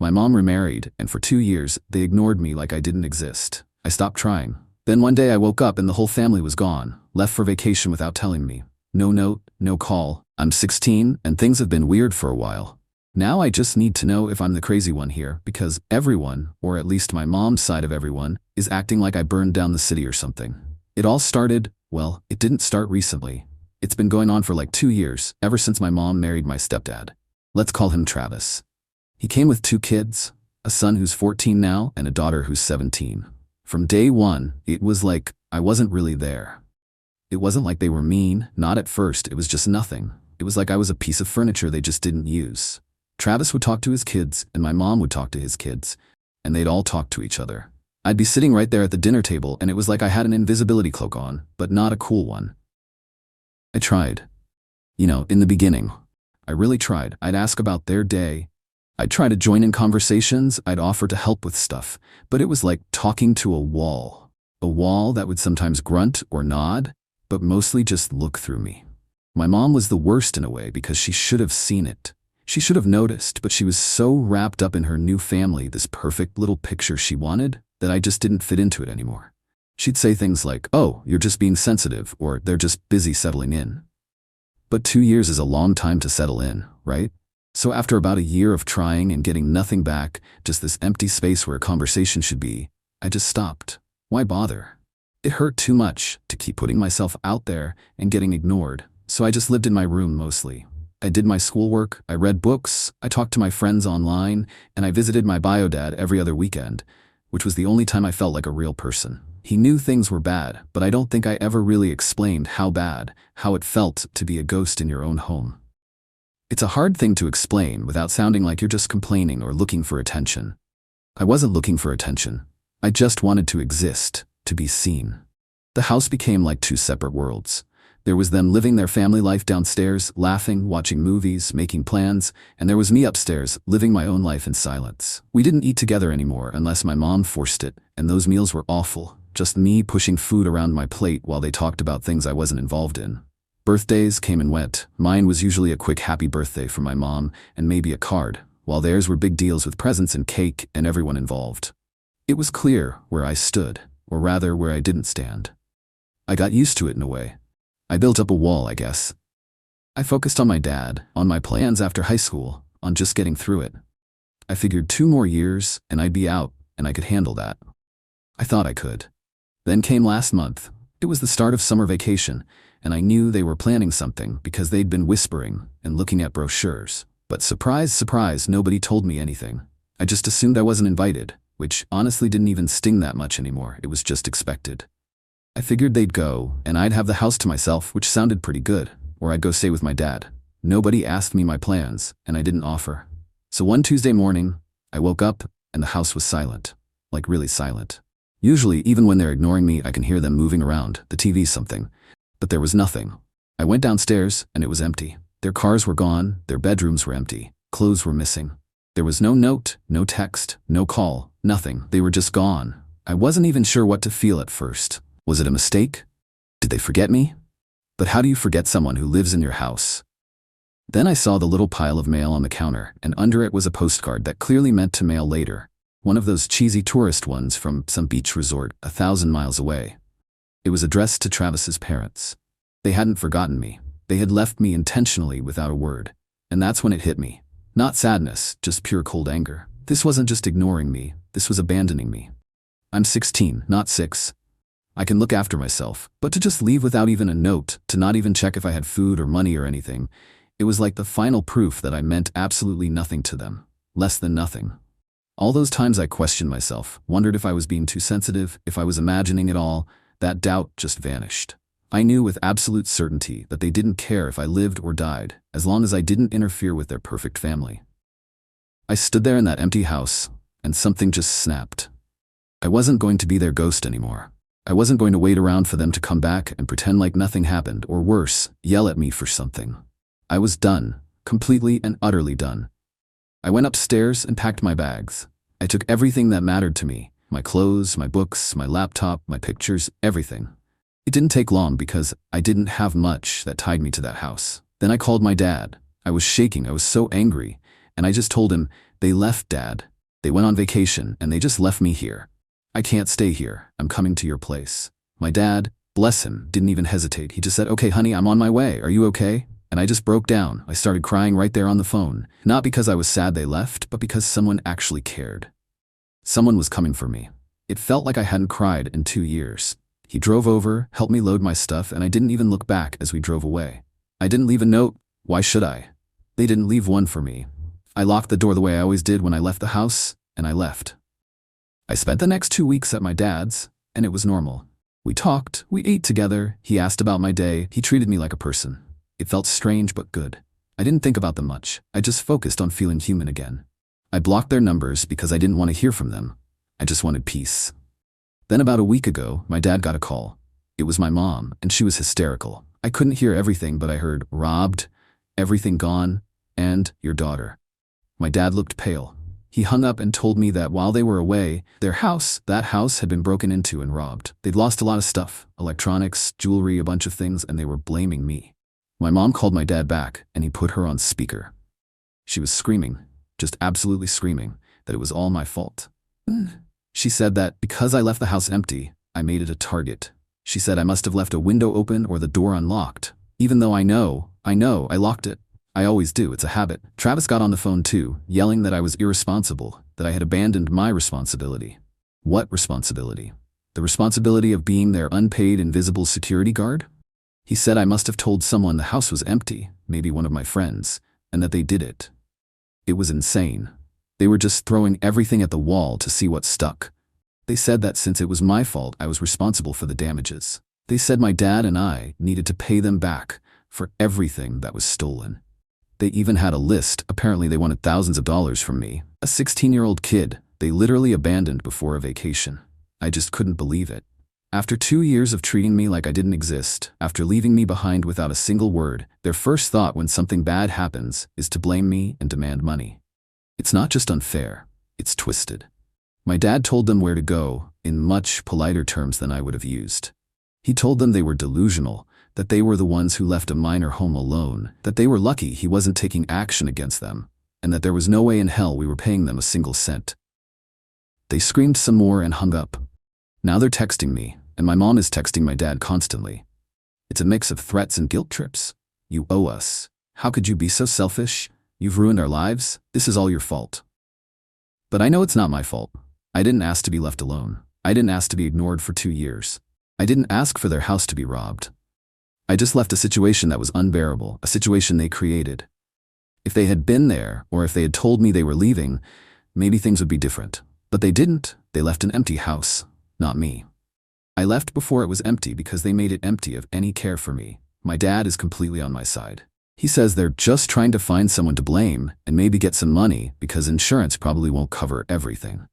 My mom remarried, and for 2 years, they ignored me like I didn't exist. I stopped trying. Then one day I woke up and the whole family was gone, left for vacation without telling me. No note, no call. I'm 16, and things have been weird for a while. Now I just need to know if I'm the crazy one here, because everyone, or at least my mom's side of everyone, is acting like I burned down the city or something. It all started, well, it didn't start recently. It's been going on for like 2 years, ever since my mom married my stepdad. Let's call him Travis. He came with 2 kids, a son who's 14 now and a daughter who's 17. From day one, it was like I wasn't really there. It wasn't like they were mean, not at first, it was just nothing. It was like I was a piece of furniture they just didn't use. Travis would talk to his kids, and my mom would talk to his kids, and they'd all talk to each other. I'd be sitting right there at the dinner table, and it was like I had an invisibility cloak on, but not a cool one. I tried. In the beginning, I really tried. I'd ask about their day. I'd try to join in conversations, I'd offer to help with stuff, but it was like talking to a wall. A wall that would sometimes grunt or nod, but mostly just look through me. My mom was the worst in a way because she should have seen it. She should have noticed, but she was so wrapped up in her new family, this perfect little picture she wanted, that I just didn't fit into it anymore. She'd say things like, "Oh, you're just being sensitive," or "They're just busy settling in." But 2 years is a long time to settle in, right? So after about a year of trying and getting nothing back, just this empty space where a conversation should be, I just stopped. Why bother? It hurt too much to keep putting myself out there and getting ignored, so I just lived in my room mostly. I did my schoolwork, I read books, I talked to my friends online, and I visited my bio dad every other weekend, which was the only time I felt like a real person. He knew things were bad, but I don't think I ever really explained how bad, how it felt to be a ghost in your own home. It's a hard thing to explain without sounding like you're just complaining or looking for attention. I wasn't looking for attention. I just wanted to exist, to be seen. The house became like 2 separate worlds. There was them living their family life downstairs, laughing, watching movies, making plans, and there was me upstairs, living my own life in silence. We didn't eat together anymore unless my mom forced it, and those meals were awful. Just me pushing food around my plate while they talked about things I wasn't involved in. Birthdays came and went. Mine was usually a quick happy birthday from my mom and maybe a card, while theirs were big deals with presents and cake and everyone involved. It was clear where I stood, or rather where I didn't stand. I got used to it in a way. I built up a wall, I guess. I focused on my dad, on my plans after high school, on just getting through it. I figured 2 more years and I'd be out and I could handle that. I thought I could. Then came last month. It was the start of summer vacation, and I knew they were planning something because they'd been whispering and looking at brochures. But surprise, surprise, nobody told me anything. I just assumed I wasn't invited, which honestly didn't even sting that much anymore. It was just expected. I figured they'd go, and I'd have the house to myself, which sounded pretty good, or I'd go stay with my dad. Nobody asked me my plans, and I didn't offer. So one Tuesday morning, I woke up, and the house was silent. Like really silent. Usually, even when they're ignoring me, I can hear them moving around, the TV's something. But there was nothing. I went downstairs, and it was empty. Their cars were gone, their bedrooms were empty, clothes were missing. There was no note, no text, no call, nothing. They were just gone. I wasn't even sure what to feel at first. Was it a mistake? Did they forget me? But how do you forget someone who lives in your house? Then I saw the little pile of mail on the counter, and under it was a postcard that clearly meant to mail later. One of those cheesy tourist ones from some beach resort 1,000 miles away. It was addressed to Travis's parents. They hadn't forgotten me. They had left me intentionally without a word. And that's when it hit me. Not sadness, just pure cold anger. This wasn't just ignoring me, this was abandoning me. I'm 16, not 6. I can look after myself, but to just leave without even a note, to not even check if I had food or money or anything, it was like the final proof that I meant absolutely nothing to them. Less than nothing. All those times I questioned myself, wondered if I was being too sensitive, if I was imagining it all, that doubt just vanished. I knew with absolute certainty that they didn't care if I lived or died, as long as I didn't interfere with their perfect family. I stood there in that empty house, and something just snapped. I wasn't going to be their ghost anymore. I wasn't going to wait around for them to come back and pretend like nothing happened, or worse, yell at me for something. I was done, completely and utterly done. I went upstairs and packed my bags. I took everything that mattered to me, my clothes, my books, my laptop, my pictures, everything. It didn't take long because I didn't have much that tied me to that house. Then I called my dad. I was shaking, I was so angry, and I just told him, "They left, Dad. They went on vacation and they just left me here. I can't stay here. I'm coming to your place. My dad, bless him, didn't even hesitate. He just said, okay, honey, I'm on my way. Are you okay? And I just broke down. I started crying right there on the phone. Not because I was sad they left, but because someone actually cared. Someone was coming for me. It felt like I hadn't cried in 2 years. He drove over, helped me load my stuff, and I didn't even look back as we drove away. I didn't leave a note. Why should I? They didn't leave one for me. I locked the door the way I always did when I left the house, and I left. I spent the next 2 weeks at my dad's, and it was normal. We talked, we ate together, he asked about my day, he treated me like a person. It felt strange but good. I didn't think about them much, I just focused on feeling human again. I blocked their numbers because I didn't want to hear from them. I just wanted peace. Then about a week ago, my dad got a call. It was my mom, and she was hysterical. I couldn't hear everything, but I heard, robbed, everything gone, and your daughter. My dad looked pale. He hung up and told me that while they were away, that house had been broken into and robbed. They'd lost a lot of stuff, electronics, jewelry, a bunch of things, and they were blaming me. My mom called my dad back, and he put her on speaker. She was screaming, just absolutely screaming, that it was all my fault. She said that because I left the house empty, I made it a target. She said I must have left a window open or the door unlocked, even though I know, I locked it. I always do, it's a habit. Travis got on the phone too, yelling that I was irresponsible, that I had abandoned my responsibility. What responsibility? The responsibility of being their unpaid invisible security guard? He said I must have told someone the house was empty, maybe one of my friends, and that they did it. It was insane. They were just throwing everything at the wall to see what stuck. They said that since it was my fault, I was responsible for the damages. They said my dad and I needed to pay them back for everything that was stolen. They even had a list. Apparently they wanted thousands of dollars from me. A 16-year-old kid they literally abandoned before a vacation. I just couldn't believe it. After 2 years of treating me like I didn't exist, after leaving me behind without a single word, their first thought when something bad happens is to blame me and demand money. It's not just unfair, it's twisted. My dad told them where to go, in much politer terms than I would have used. He told them they were delusional, that they were the ones who left a minor home alone, that they were lucky he wasn't taking action against them, and that there was no way in hell we were paying them a single cent. They screamed some more and hung up. Now they're texting me, and my mom is texting my dad constantly. It's a mix of threats and guilt trips. You owe us. How could you be so selfish? You've ruined our lives. This is all your fault. But I know it's not my fault. I didn't ask to be left alone. I didn't ask to be ignored for 2 years. I didn't ask for their house to be robbed. I just left a situation that was unbearable, a situation they created. If they had been there, or if they had told me they were leaving, maybe things would be different. But they didn't. They left an empty house, not me. I left before it was empty because they made it empty of any care for me. My dad is completely on my side. He says they're just trying to find someone to blame and maybe get some money because insurance probably won't cover everything.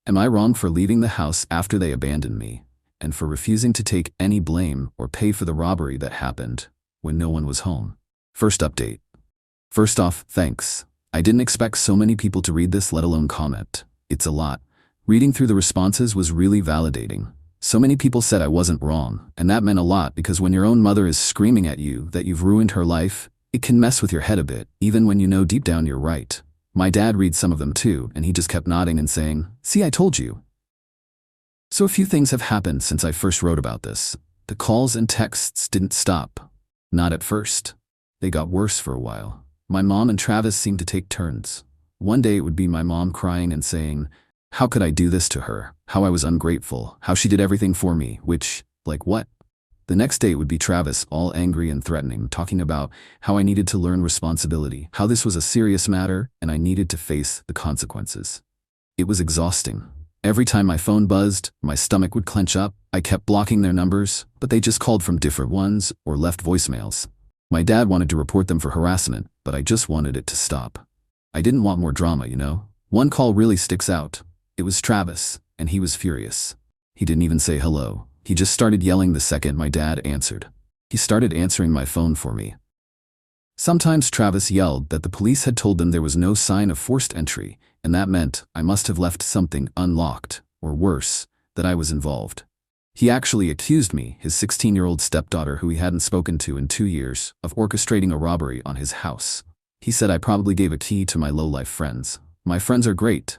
Am I wrong for leaving the house after they abandoned me, and for refusing to take any blame or pay for the robbery that happened when no one was home? First update. First off, thanks. I didn't expect so many people to read this, let alone comment. It's a lot. Reading through the responses was really validating. So many people said I wasn't wrong, and that meant a lot because when your own mother is screaming at you that you've ruined her life, it can mess with your head a bit, even when you know deep down you're right. My dad reads some of them too, and he just kept nodding and saying, "See, I told you." So a few things have happened since I first wrote about this. The calls and texts didn't stop. Not at first. They got worse for a while. My mom and Travis seemed to take turns. One day it would be my mom crying and saying, how could I do this to her? How I was ungrateful, how she did everything for me, which, like what? The next day it would be Travis, all angry and threatening, talking about how I needed to learn responsibility, how this was a serious matter, and I needed to face the consequences. It was exhausting. Every time my phone buzzed, my stomach would clench up. I kept blocking their numbers, but they just called from different ones or left voicemails. My dad wanted to report them for harassment, but I just wanted it to stop. I didn't want more drama, you know? One call really sticks out. It was Travis, and he was furious. He didn't even say hello. He just started yelling the second my dad answered. He started answering my phone for me. Sometimes Travis yelled that the police had told them there was no sign of forced entry, and that meant I must have left something unlocked, or worse, that I was involved. He actually accused me, his 16-year-old stepdaughter who he hadn't spoken to in 2 years, of orchestrating a robbery on his house. He said I probably gave a key to my low-life friends. My friends are great,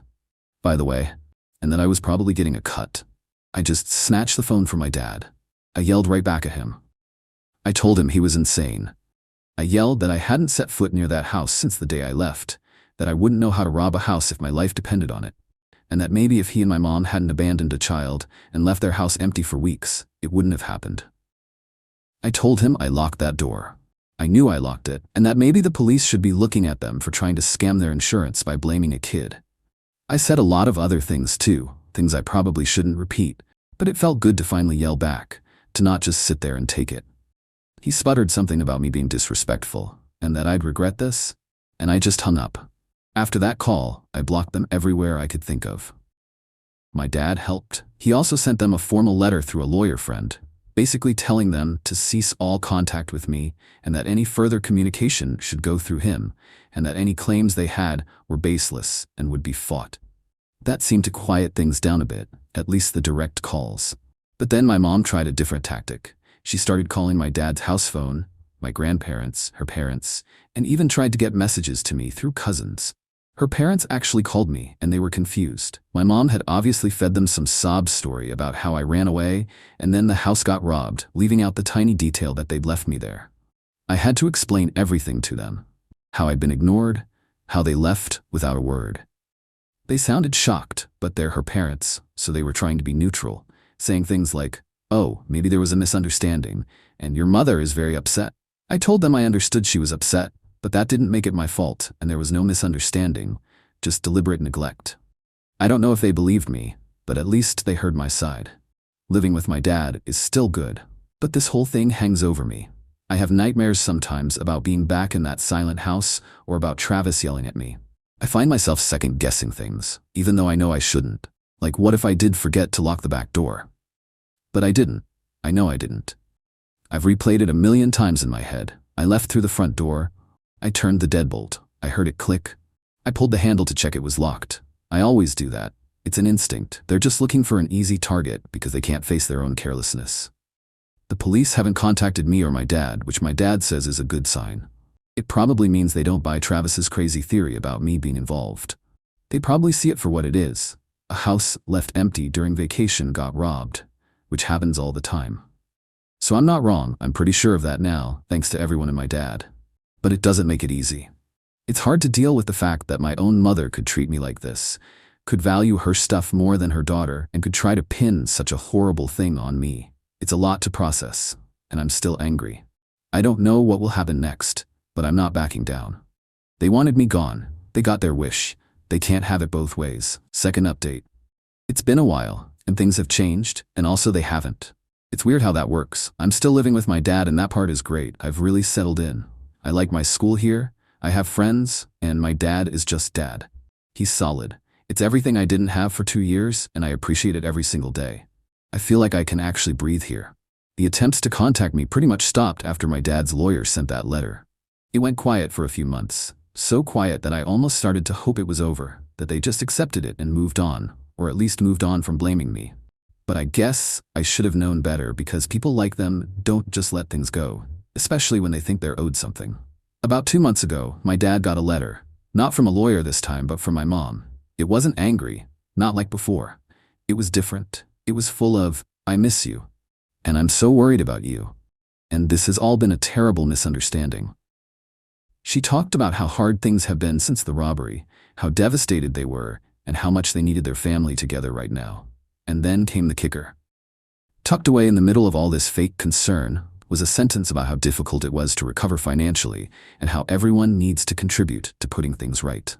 by the way, and that I was probably getting a cut. I just snatched the phone from my dad. I yelled right back at him. I told him he was insane. I yelled that I hadn't set foot near that house since the day I left, that I wouldn't know how to rob a house if my life depended on it, and that maybe if he and my mom hadn't abandoned a child and left their house empty for weeks, it wouldn't have happened. I told him I locked that door. I knew I locked it, and that maybe the police should be looking at them for trying to scam their insurance by blaming a kid. I said a lot of other things too, things I probably shouldn't repeat, but it felt good to finally yell back, to not just sit there and take it. He sputtered something about me being disrespectful, and that I'd regret this, and I just hung up. After that call, I blocked them everywhere I could think of. My dad helped. He also sent them a formal letter through a lawyer friend, basically telling them to cease all contact with me and that any further communication should go through him, and that any claims they had were baseless and would be fought. That seemed to quiet things down a bit, at least the direct calls. But then my mom tried a different tactic. She started calling my dad's house phone, my grandparents, her parents, and even tried to get messages to me through cousins. Her parents actually called me, and they were confused. My mom had obviously fed them some sob story about how I ran away, and then the house got robbed, leaving out the tiny detail that they'd left me there. I had to explain everything to them. How I'd been ignored, how they left without a word. They sounded shocked, but they're her parents, so they were trying to be neutral, saying things like, "Oh, maybe there was a misunderstanding, and your mother is very upset." I told them I understood she was upset, but that didn't make it my fault, and there was no misunderstanding, just deliberate neglect. I don't know if they believed me, but at least they heard my side. Living with my dad is still good, but this whole thing hangs over me. I have nightmares sometimes about being back in that silent house or about Travis yelling at me. I find myself second-guessing things, even though I know I shouldn't. Like, what if I did forget to lock the back door? But I didn't. I know I didn't. I've replayed it a million times in my head. I left through the front door. I turned the deadbolt. I heard it click. I pulled the handle to check it was locked. I always do that. It's an instinct. They're just looking for an easy target because they can't face their own carelessness. The police haven't contacted me or my dad, which my dad says is a good sign. It probably means they don't buy Travis's crazy theory about me being involved. They probably see it for what it is. A house left empty during vacation got robbed, which happens all the time. So I'm not wrong. I'm pretty sure of that now, thanks to everyone and my dad. But it doesn't make it easy. It's hard to deal with the fact that my own mother could treat me like this, could value her stuff more than her daughter, and could try to pin such a horrible thing on me. It's a lot to process, and I'm still angry. I don't know what will happen next, but I'm not backing down. They wanted me gone. They got their wish. They can't have it both ways. Second update. It's been a while, and things have changed, and also they haven't. It's weird how that works. I'm still living with my dad, and that part is great. I've really settled in. I like my school here. I have friends, and my dad is just dad. He's solid. It's everything I didn't have for 2 years, and I appreciate it every single day. I feel like I can actually breathe here. The attempts to contact me pretty much stopped after my dad's lawyer sent that letter. It went quiet for a few months. So quiet that I almost started to hope it was over, that they just accepted it and moved on, or at least moved on from blaming me. But I guess I should have known better, because people like them don't just let things go, especially when they think they're owed something. About 2 months ago, my dad got a letter, not from a lawyer this time, but from my mom. It wasn't angry, not like before. It was different. It was full of, "I miss you, and I'm so worried about you, and this has all been a terrible misunderstanding." She talked about how hard things have been since the robbery, how devastated they were, and how much they needed their family together right now. And then came the kicker. Tucked away in the middle of all this fake concern was a sentence about how difficult it was to recover financially and how everyone needs to contribute to putting things right.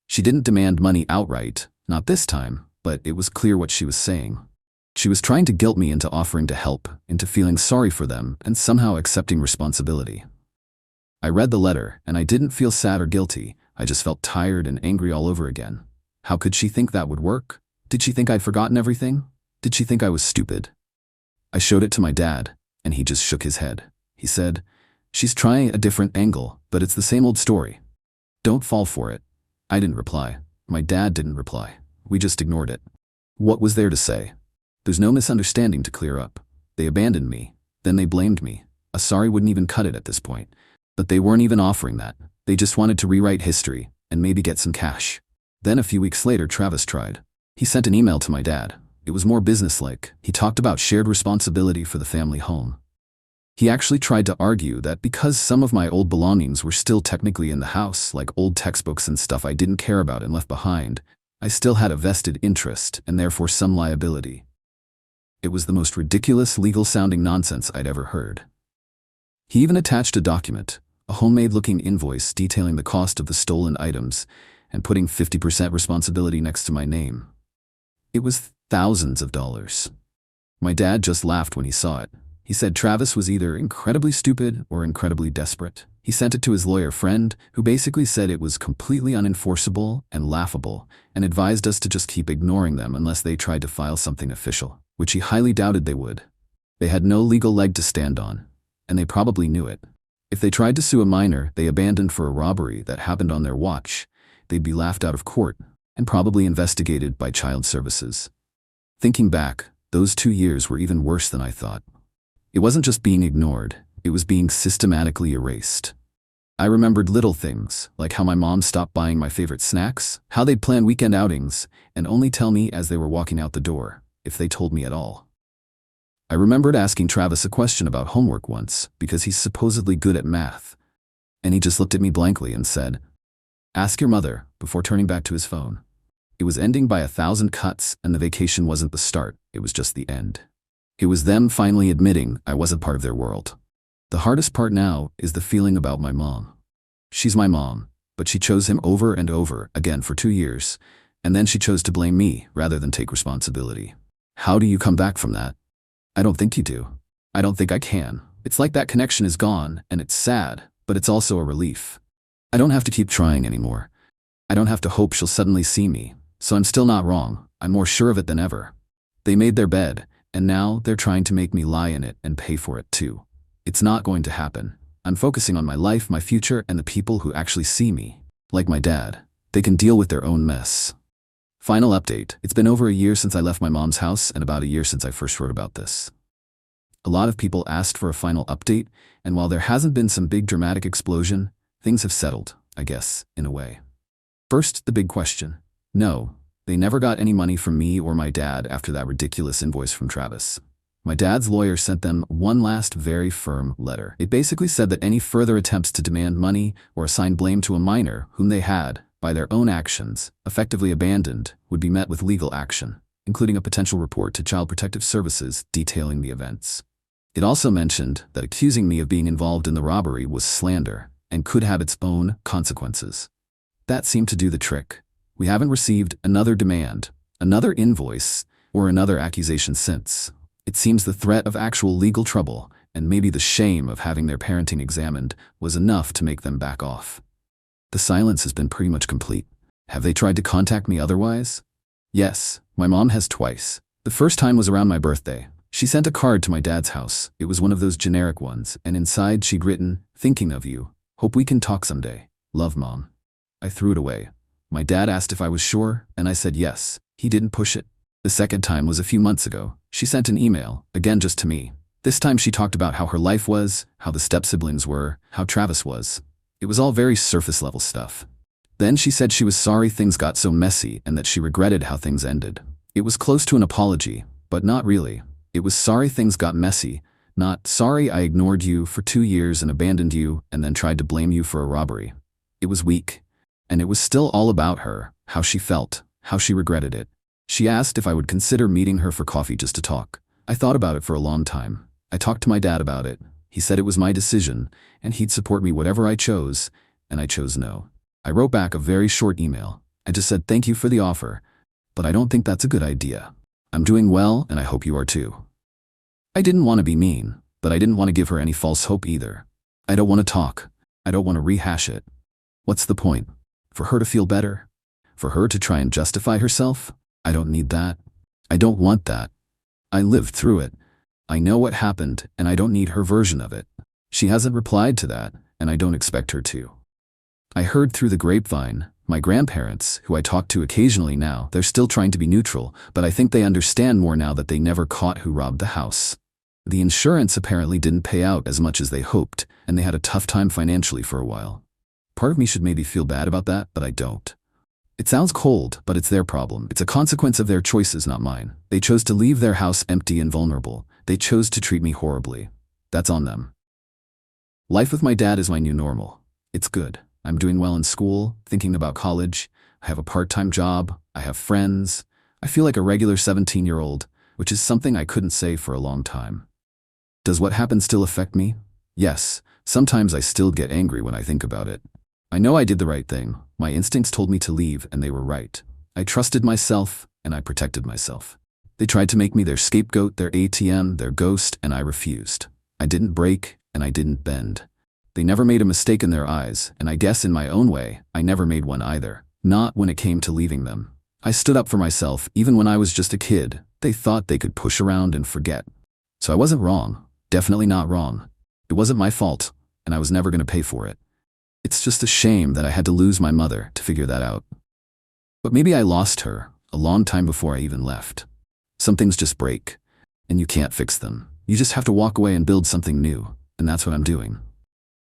She didn't demand money outright, not this time, but it was clear what she was saying. She was trying to guilt me into offering to help, into feeling sorry for them, and somehow accepting responsibility. I read the letter, and I didn't feel sad or guilty. I just felt tired and angry all over again. How could she think that would work? Did she think I'd forgotten everything? Did she think I was stupid? I showed it to my dad, and he just shook his head. He said, "She's trying a different angle, but it's the same old story. Don't fall for it." I didn't reply. My dad didn't reply. We just ignored it. What was there to say? There's no misunderstanding to clear up. They abandoned me. Then they blamed me. A sorry wouldn't even cut it at this point. But they weren't even offering that. They just wanted to rewrite history and maybe get some cash. Then a few weeks later, Travis tried. He sent an email to my dad. It was more businesslike. He talked about shared responsibility for the family home. He actually tried to argue that because some of my old belongings were still technically in the house, like old textbooks and stuff I didn't care about and left behind, I still had a vested interest and therefore some liability. It was the most ridiculous legal-sounding nonsense I'd ever heard. He even attached a document, a homemade-looking invoice detailing the cost of the stolen items and putting 50% responsibility next to my name. It was thousands of dollars. My dad just laughed when he saw it. He said Travis was either incredibly stupid or incredibly desperate. He sent it to his lawyer friend, who basically said it was completely unenforceable and laughable, and advised us to just keep ignoring them unless they tried to file something official, which he highly doubted they would. They had no legal leg to stand on, and they probably knew it. If they tried to sue a minor they abandoned for a robbery that happened on their watch, they'd be laughed out of court and probably investigated by child services. Thinking back, those 2 years were even worse than I thought. It wasn't just being ignored, it was being systematically erased. I remembered little things, like how my mom stopped buying my favorite snacks, how they'd plan weekend outings, and only tell me as they were walking out the door, if they told me at all. I remembered asking Travis a question about homework once, because he's supposedly good at math, and he just looked at me blankly and said, "Ask your mother," before turning back to his phone. It was ending by 1,000 cuts, and the vacation wasn't the start, it was just the end. It was them finally admitting I wasn't part of their world. The hardest part now is the feeling about my mom. She's my mom, but she chose him over and over again for 2 years, and then she chose to blame me rather than take responsibility. How do you come back from that? I don't think you do. I don't think I can. It's like that connection is gone, and it's sad, but it's also a relief. I don't have to keep trying anymore. I don't have to hope she'll suddenly see me, so I'm still not wrong. I'm more sure of it than ever. They made their bed, and now they're trying to make me lie in it and pay for it too. It's not going to happen. I'm focusing on my life, my future, and the people who actually see me. Like my dad. They can deal with their own mess. Final update. It's been over a year since I left my mom's house and about a year since I first wrote about this. A lot of people asked for a final update, and while there hasn't been some big dramatic explosion, things have settled, I guess, in a way. First, the big question. No, they never got any money from me or my dad after that ridiculous invoice from Travis. My dad's lawyer sent them one last very firm letter. It basically said that any further attempts to demand money or assign blame to a minor whom they had, by their own actions, effectively abandoned, would be met with legal action, including a potential report to Child Protective Services detailing the events. It also mentioned that accusing me of being involved in the robbery was slander and could have its own consequences. That seemed to do the trick. We haven't received another demand, another invoice, or another accusation since. It seems the threat of actual legal trouble, and maybe the shame of having their parenting examined, was enough to make them back off. The silence has been pretty much complete. Have they tried to contact me otherwise? Yes, my mom has twice. The first time was around my birthday. She sent a card to my dad's house. It was one of those generic ones, and inside she'd written, "Thinking of you. Hope we can talk someday. Love, Mom." I threw it away. My dad asked if I was sure, and I said yes. He didn't push it. The second time was a few months ago. She sent an email, again just to me. This time she talked about how her life was, how the step-siblings were, how Travis was. It was all very surface-level stuff. Then she said she was sorry things got so messy and that she regretted how things ended. It was close to an apology, but not really. It was sorry things got messy, not sorry I ignored you for 2 years and abandoned you and then tried to blame you for a robbery. It was weak. And it was still all about her, how she felt, how she regretted it. She asked if I would consider meeting her for coffee just to talk. I thought about it for a long time. I talked to my dad about it. He said it was my decision, and he'd support me whatever I chose, and I chose no. I wrote back a very short email. I just said thank you for the offer, but I don't think that's a good idea. I'm doing well, and I hope you are too. I didn't want to be mean, but I didn't want to give her any false hope either. I don't want to talk. I don't want to rehash it. What's the point? For her to feel better? For her to try and justify herself? I don't need that. I don't want that. I lived through it. I know what happened, and I don't need her version of it. She hasn't replied to that, and I don't expect her to. I heard through the grapevine, my grandparents, who I talk to occasionally now, they're still trying to be neutral, but I think they understand more now that they never caught who robbed the house. The insurance apparently didn't pay out as much as they hoped, and they had a tough time financially for a while. Part of me should maybe feel bad about that, but I don't. It sounds cold, but it's their problem. It's a consequence of their choices, not mine. They chose to leave their house empty and vulnerable. They chose to treat me horribly. That's on them. Life with my dad is my new normal. It's good. I'm doing well in school, thinking about college. I have a part-time job. I have friends. I feel like a regular 17-year-old, which is something I couldn't say for a long time. Does what happened still affect me? Yes. Sometimes I still get angry when I think about it. I know I did the right thing. My instincts told me to leave, and they were right. I trusted myself, and I protected myself. They tried to make me their scapegoat, their ATM, their ghost, and I refused. I didn't break, and I didn't bend. They never made a mistake in their eyes, and I guess in my own way, I never made one either. Not when it came to leaving them. I stood up for myself, even when I was just a kid. They thought they could push around and forget. So I wasn't wrong. Definitely not wrong. It wasn't my fault, and I was never going to pay for it. It's just a shame that I had to lose my mother to figure that out. But maybe I lost her a long time before I even left. Some things just break, and you can't fix them. You just have to walk away and build something new, and that's what I'm doing.